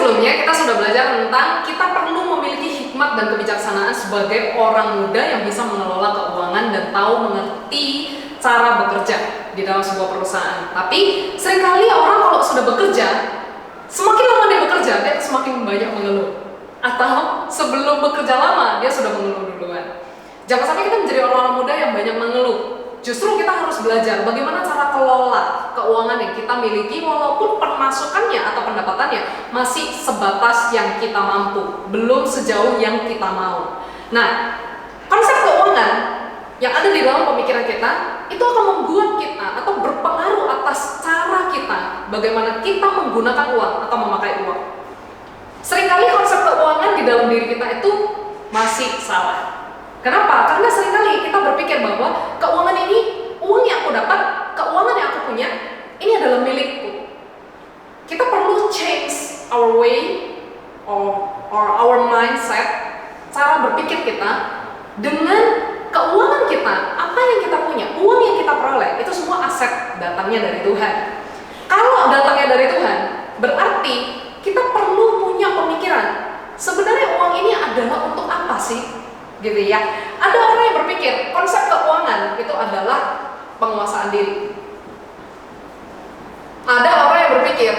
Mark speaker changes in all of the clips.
Speaker 1: sebelumnya kita sudah belajar tentang kita perlu memiliki hikmat dan kebijaksanaan sebagai orang muda yang bisa mengelola keuangan dan tahu mengerti cara bekerja di dalam sebuah perusahaan. Tapi seringkali orang kalau sudah bekerja, semakin lama dia bekerja, dia semakin banyak mengeluh. Atau sebelum bekerja lama, dia sudah mengeluh duluan. Jangan sampai kita menjadi orang-orang muda yang banyak mengeluh. Justru kita harus belajar bagaimana cara kelola keuangan yang kita miliki walaupun pemasukannya atau pendapatannya masih sebatas yang kita mampu, belum sejauh yang kita mau. Nah, konsep keuangan yang ada di dalam pemikiran kita itu akan membuat kita atau berpengaruh atas cara kita bagaimana kita menggunakan uang atau memakai uang. Seringkali konsep keuangan di dalam diri kita itu masih salah. Kenapa? Karena seringkali kita berpikir bahwa keuangan ini, uang yang aku dapat, keuangan yang aku punya, ini adalah milikku. Kita perlu change our way or our mindset, cara berpikir kita dengan keuangan kita, apa yang kita punya, uang yang kita peroleh, itu semua aset datangnya dari Tuhan. Kalau datangnya dari Tuhan, berarti kita perlu punya pemikiran, sebenarnya uang ini adalah untuk apa sih? Gitu ya. Ada orang yang berpikir konsep keuangan itu adalah penguasaan diri. Ada orang yang berpikir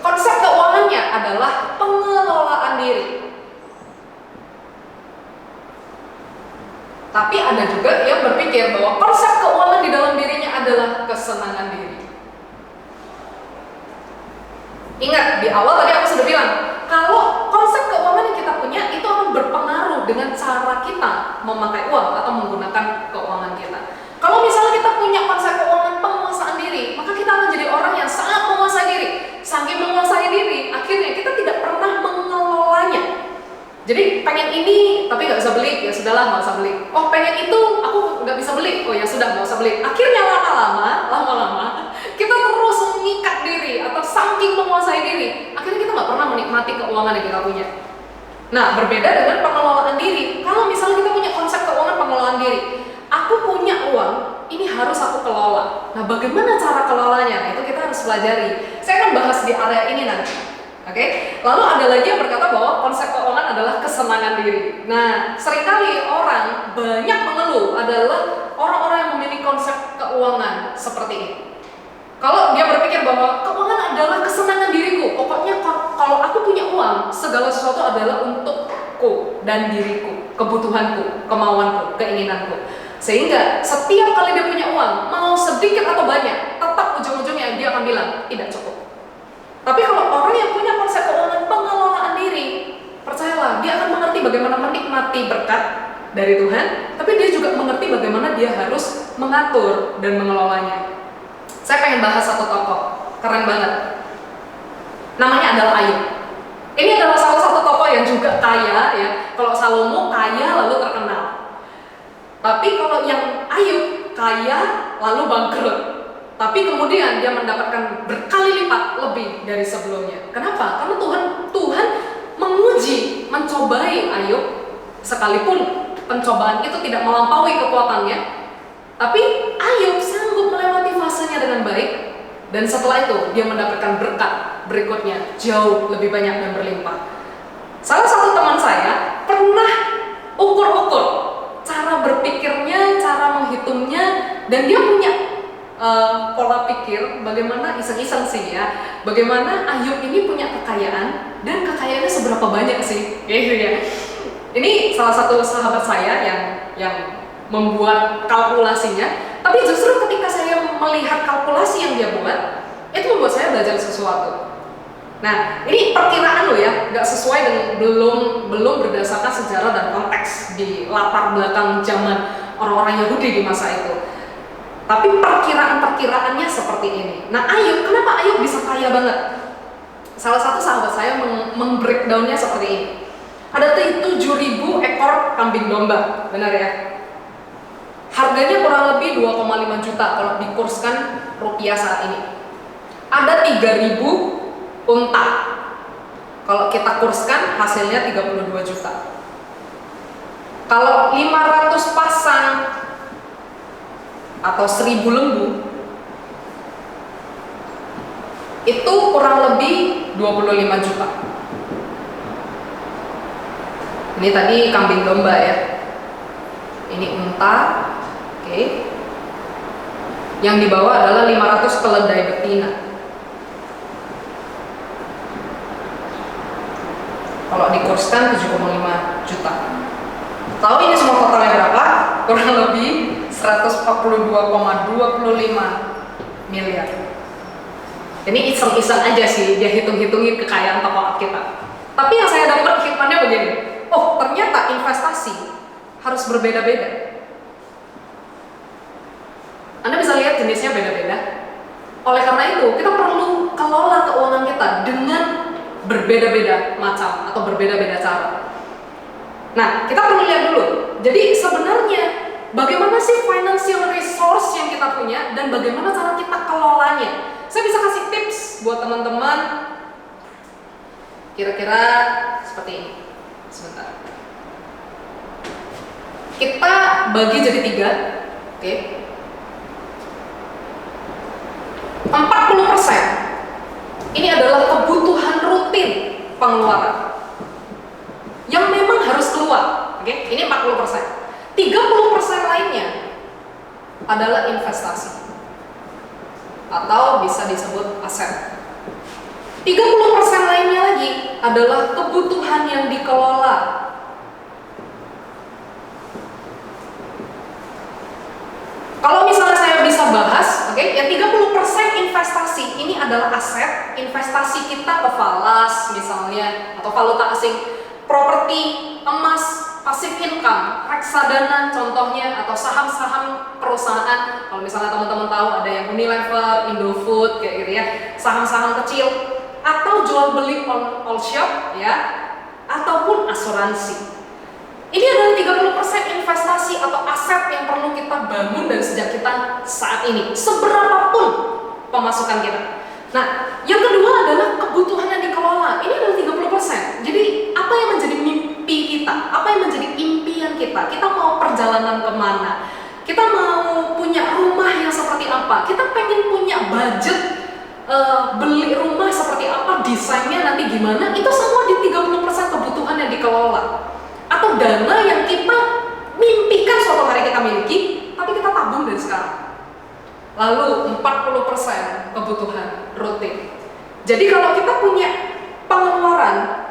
Speaker 1: konsep keuangannya adalah pengelolaan diri. Tapi ada juga yang berpikir bahwa konsep keuangan di dalam dirinya adalah kesenangan diri. Ingat, di awal tadi aku sudah bilang, kalau konsep keuangan yang kita punya itu akan berpengaruh dengan cara kita memakai uang atau menggunakan keuangan kita. Kalau misalnya kita punya konsep keuangan penguasaan diri, maka kita akan jadi orang yang sangat menguasai diri. Saking menguasai diri, akhirnya kita tidak pernah mengelolanya. Jadi pengen ini, tapi nggak bisa beli, ya sudahlah nggak usah beli. Oh pengen itu, aku nggak bisa beli, oh ya sudah nggak usah beli. Akhirnya lama-lama kita terus mengikat diri atau saking menguasai diri, akhirnya kita nggak pernah menikmati keuangan yang kita punya. Nah, berbeda dengan pengelolaan diri. Kalau misalnya kita punya konsep keuangan pengelolaan diri, aku punya uang, ini harus aku kelola. Nah, bagaimana cara kelolanya? Nah, itu kita harus pelajari. Saya akan bahas di area ini nanti. Oke? Lalu ada lagi yang berkata bahwa konsep keuangan adalah kesenangan diri. Nah, seringkali orang banyak mengeluh adalah orang-orang yang memiliki konsep keuangan seperti ini. Kalau dia berpikir bahwa keuangan adalah kesenangan diriku, pokoknya kalau aku punya uang, segala sesuatu adalah untukku dan diriku, kebutuhanku, kemauanku, keinginanku. Sehingga setiap kali dia punya uang, mau sedikit atau banyak, tetap ujung-ujungnya dia akan bilang tidak cukup. Tapi kalau orang yang punya konsep keuangan pengelolaan diri, percayalah dia akan mengerti bagaimana menikmati berkat dari Tuhan, tapi dia juga mengerti bagaimana dia harus mengatur dan mengelolanya. Saya pengen bahas satu tokoh, keren banget. Namanya adalah Ayub. Ini adalah salah satu tokoh yang juga kaya ya. Kalau Salomo kaya lalu terkenal. Tapi kalau yang Ayub kaya lalu bangkrut. Tapi kemudian dia mendapatkan berkali lipat lebih dari sebelumnya. Kenapa? Karena Tuhan menguji, mencobai Ayub, sekalipun pencobaan itu tidak melampaui kekuatannya. Tapi Ayub sanggup melewati fasenya dengan baik, dan setelah itu dia mendapatkan berkat berikutnya jauh lebih banyak dan berlimpah. Salah satu teman saya pernah ukur-ukur cara berpikirnya, cara menghitungnya, dan dia punya pola pikir bagaimana iseng-iseng sih ya, bagaimana Ayub ini punya kekayaan dan kekayaannya seberapa banyak sih, gitu ya. Ini salah satu sahabat saya yang membuat kalkulasinya, tapi justru ketika saya melihat kalkulasi yang dia buat, itu membuat saya belajar sesuatu. Nah, ini perkiraan loh ya, nggak sesuai dengan belum berdasarkan sejarah dan konteks di latar belakang zaman orang-orang Yahudi di masa itu. Tapi perkiraan-perkiraannya seperti ini. Nah, Ayub, kenapa Ayub bisa kaya banget? Salah satu sahabat saya meng-breakdownnya seperti ini. Ada 7.000 ekor kambing domba, benar ya? Harganya kurang lebih 2,5 juta kalau dikurskan rupiah saat ini. Ada 3.000 unta. Kalau kita kurskan hasilnya 32 juta. Kalau 500 pasang atau 1.000 lembu itu kurang lebih 25 juta. Ini tadi kambing domba ya. Ini unta. Oke. Yang di bawah adalah 500 keledai betina. Kalau dikurskan 7,5 juta. Tahu ini semua totalnya berapa? Kurang lebih 142,25 miliar. Ini iseng-iseng aja sih, dia hitung-hitungin kekayaan tokoh kita. Tapi yang saya dapat hikmahnya begini, oh ternyata investasi harus berbeda-beda. Anda bisa lihat jenisnya beda-beda. Oleh karena itu, kita perlu kelola keuangan kita dengan berbeda-beda macam atau berbeda-beda cara. Nah, kita perlu lihat dulu. Jadi sebenarnya bagaimana sih financial resource yang kita punya dan bagaimana cara kita kelolanya? Saya bisa kasih tips buat teman-teman. Kira-kira seperti ini. Sebentar. Kita bagi jadi 3. Oke. 40% ini adalah kebutuhan rutin pengeluaran yang memang harus keluar. Oke, ini 40%. 30% lainnya adalah investasi atau bisa disebut aset. 30% lainnya lagi adalah kebutuhan yang dikelola. Kalau misalnya saya bisa bahas, oke, ya 30% investasi ini adalah aset, investasi kita ke falas misalnya atau valuta asing, properti, emas, passive income, reksadana contohnya atau saham-saham perusahaan. Kalau misalnya teman-teman tahu ada yang Unilever, Indofood kayak gitu ya, saham-saham kecil atau jual beli all shop ya, ataupun asuransi. Ini adalah 30% investasi atau aset yang perlu kita bangun dari sejak kita saat ini, seberapapun pemasukan kita. Nah, yang kedua adalah kebutuhan yang dikelola. Ini adalah 30%. Jadi, apa yang menjadi mimpi kita? Apa yang menjadi impian kita? Kita mau perjalanan kemana? Kita mau punya rumah yang seperti apa? Kita pengen punya budget beli rumah seperti apa? Desainnya nanti gimana? Itu semua di 30% kebutuhan yang dikelola. Atau dana yang kita mimpikan suatu hari kita miliki, tapi kita tabung dari sekarang. Lalu 40% kebutuhan rutin. Jadi kalau kita punya pengeluaran,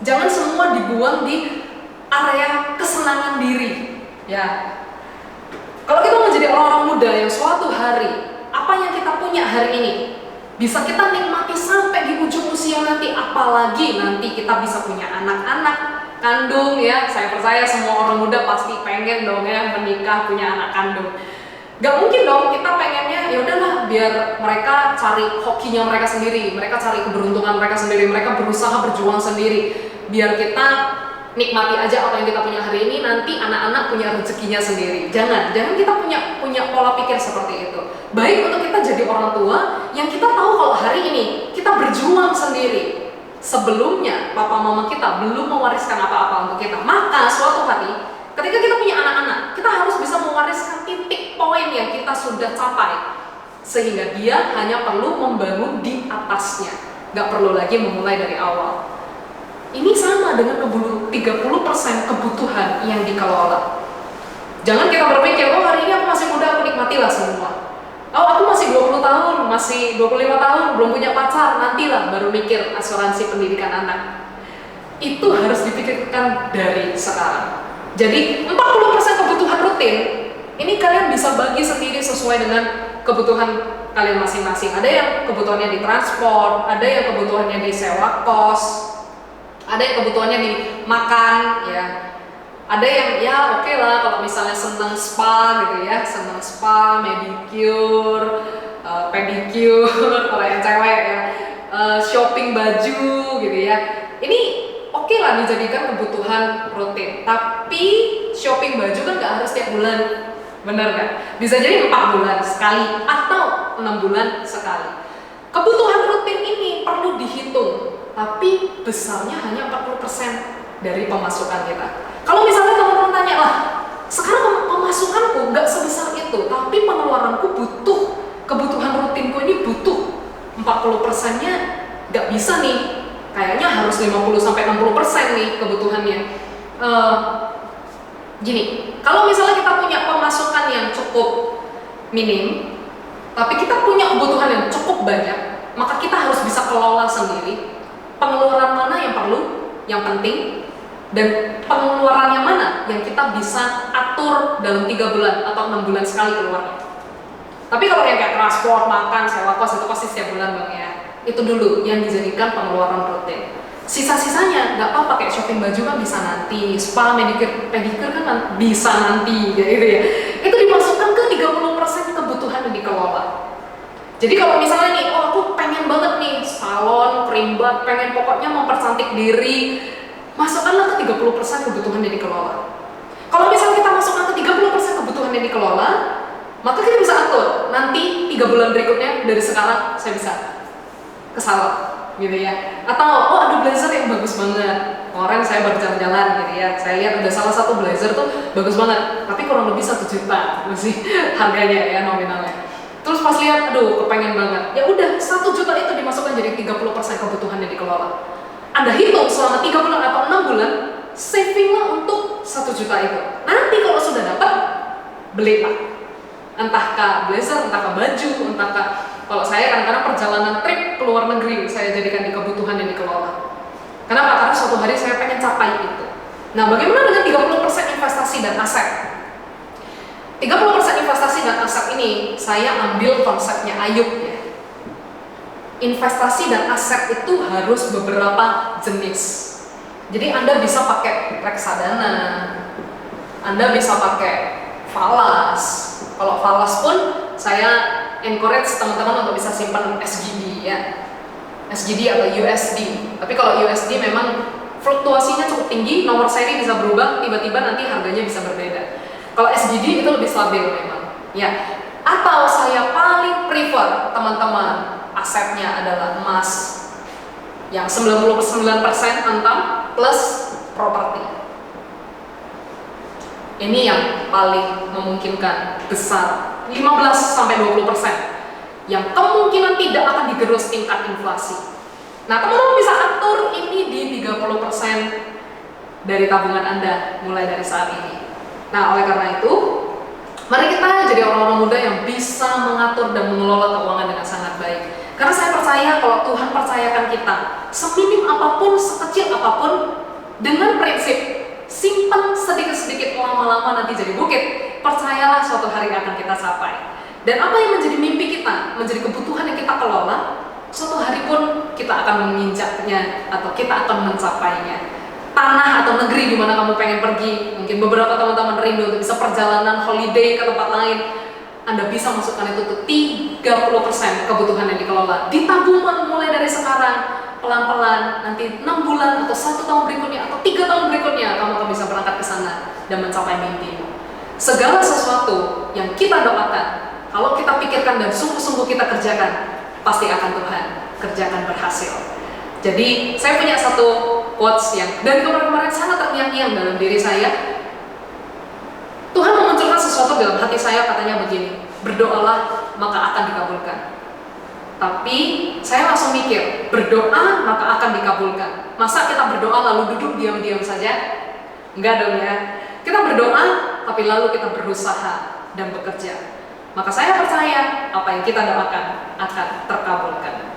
Speaker 1: jangan semua dibuang di area kesenangan diri. Ya, kalau kita menjadi orang-orang muda yang suatu hari, apa yang kita punya hari ini bisa kita nikmati sampai di ujung usia nanti, apalagi nanti kita bisa punya anak-anak kandung ya. Saya percaya semua orang muda pasti pengen dong ya menikah, punya anak kandung. Gak mungkin dong kita pengennya ya udahlah biar mereka cari hokinya mereka sendiri, mereka cari keberuntungan mereka sendiri, mereka berusaha berjuang sendiri, biar kita nikmati aja apa yang kita punya hari ini, nanti anak-anak punya rezekinya sendiri. Jangan kita punya pola pikir seperti itu. Baik untuk kita jadi orang tua yang kita tahu kalau hari ini kita berjuang sendiri. Sebelumnya papa mama kita belum mewariskan apa-apa untuk kita, maka suatu hari ketika kita punya anak-anak, kita harus bisa mewariskan titik poin yang kita sudah capai, sehingga dia hanya perlu membangun di atasnya, gak perlu lagi memulai dari awal. Ini sama dengan 30% kebutuhan yang dikelola. Jangan kita berpikir, oh hari ini aku masih muda, aku nikmatilah semua. Oh aku masih 20 tahun, masih 25 tahun, belum punya pacar, nantilah baru mikir asuransi pendidikan anak. Itu harus dipikirkan dari sekarang. Jadi 40% kebutuhan rutin, ini kalian bisa bagi sendiri sesuai dengan kebutuhan kalian masing-masing. Ada yang kebutuhannya di transport, ada yang kebutuhannya di sewa kos, ada yang kebutuhannya di makan ya. Ada yang ya oke lah kalau misalnya senang spa gitu ya, senang spa, manicure, pedicure kalau yang cewek ya, shopping baju gitu ya. Ini oke lah dijadikan kebutuhan rutin. Tapi shopping baju kan nggak harus tiap bulan, bener kan? Bisa jadi 4 bulan sekali atau 6 bulan sekali. Kebutuhan rutin ini perlu dihitung, tapi besarnya hanya 40% dari pemasukan kita. Kalau misalnya teman-teman tanya lah, sekarang pemasukanku nggak sebesar itu, tapi pengeluaranku butuh, kebutuhan rutinku ini butuh 40%-nya nggak bisa nih, kayaknya harus 50-60% nih kebutuhannya. eh, gini, kalau misalnya kita punya pemasukan yang cukup minim, tapi kita punya kebutuhan yang cukup banyak, maka kita harus bisa kelola sendiri pengeluaran mana yang perlu, yang penting, dan pengeluaran yang mana yang kita bisa atur dalam 3 bulan atau 6 bulan sekali keluarnya. Tapi kalau yang kayak transport, makan, sewa kos itu pasti setiap bulan bang ya. Itu dulu yang dijadikan pengeluaran rutin. Sisa-sisanya nggak apa-apa, kayak shopping baju kan bisa nanti, spa, pedicure kan bisa nanti, gitu ya. Itu dimasukkan ke 30% kebutuhan yang dikelola. Jadi kalau misalnya nih, oh aku pengen banget nih salon, krimbat, pengen pokoknya mempercantik diri, masukkanlah ke 30% kebutuhan yang dikelola. Kalau misalnya kita masukkan ke 30% kebutuhan yang dikelola, maka kita bisa atur, nanti 3 bulan berikutnya dari sekarang saya bisa ke salon, gitu ya. Atau, oh ada blazer yang bagus banget, kemarin saya baru jalan-jalan gitu ya, saya lihat ada salah satu blazer tuh bagus banget, tapi kurang lebih 1 juta masih harganya ya nominalnya. Terus pas lihat, aduh kepengen banget, ya udah 1 juta itu dimasukkan jadi 30% kebutuhan yang dikelola. Anda hitung selama 3 bulan atau 6 bulan, savinglah untuk 1 juta itu. Nanti kalau sudah dapat, belilah. Entahkah blazer, entahkah baju, entahkah, kalau saya kadang-kadang perjalanan trip ke luar negeri saya jadikan di kebutuhan yang dikelola. Kenapa? Karena suatu hari saya pengen capai itu. Nah, bagaimana dengan 30% investasi dan aset? 30% investasi dan aset ini saya ambil konsepnya Ayub ya. Investasi dan aset itu harus beberapa jenis. Jadi Anda bisa pakai reksadana, Anda bisa pakai falas. Kalau falas pun saya encourage teman-teman untuk bisa simpan SGD ya, SGD atau USD. Tapi kalau USD memang fluktuasinya cukup tinggi, nomor seri bisa berubah, tiba-tiba nanti harganya bisa berbeda. Kalau SGD itu lebih stabil memang ya. Atau saya paling prefer teman-teman asetnya adalah emas yang 99% antam plus properti. Ini yang paling memungkinkan besar, 15-20%, yang kemungkinan tidak akan digerus tingkat inflasi. Nah, teman-teman bisa atur ini di 30% dari tabungan Anda mulai dari saat ini. Nah, oleh karena itu, mari kita jadi orang-orang muda yang bisa mengatur dan mengelola keuangan dengan sangat baik. Karena saya percaya kalau Tuhan percayakan kita, seminim apapun, sekecil apapun, dengan prinsip simpan sedikit-sedikit, lama-lama nanti jadi bukit, percayalah suatu hari akan kita capai. Dan apa yang menjadi mimpi kita, menjadi kebutuhan yang kita kelola, suatu hari pun kita akan menginjaknya atau kita akan mencapainya. Tanah atau negeri di mana kamu pengen pergi, mungkin beberapa teman-teman rindu untuk bisa perjalanan holiday ke tempat lain, Anda bisa masukkan itu ke 30% kebutuhan yang dikelola. Di tabungan mulai dari sekarang, pelan-pelan, nanti 6 bulan atau 1 tahun berikutnya atau 3 tahun berikutnya kamu akan bisa berangkat ke sana dan mencapai mimpimu. Segala sesuatu yang kita doakan, kalau kita pikirkan dan sungguh-sungguh kita kerjakan, pasti akan Tuhan kerjakan berhasil. Jadi saya punya satu quotes yang dari kemarin-kemarin sangat terngiang-ngiang dalam diri saya. Tuhan memunculkan sesuatu dalam hati saya, katanya begini, berdoalah maka akan dikabulkan. Tapi saya langsung mikir, berdoa maka akan dikabulkan. Masa kita berdoa lalu duduk diam-diam saja? Enggak dong ya. Kita berdoa, tapi lalu kita berusaha dan bekerja. Maka saya percaya apa yang kita doakan akan terkabulkan.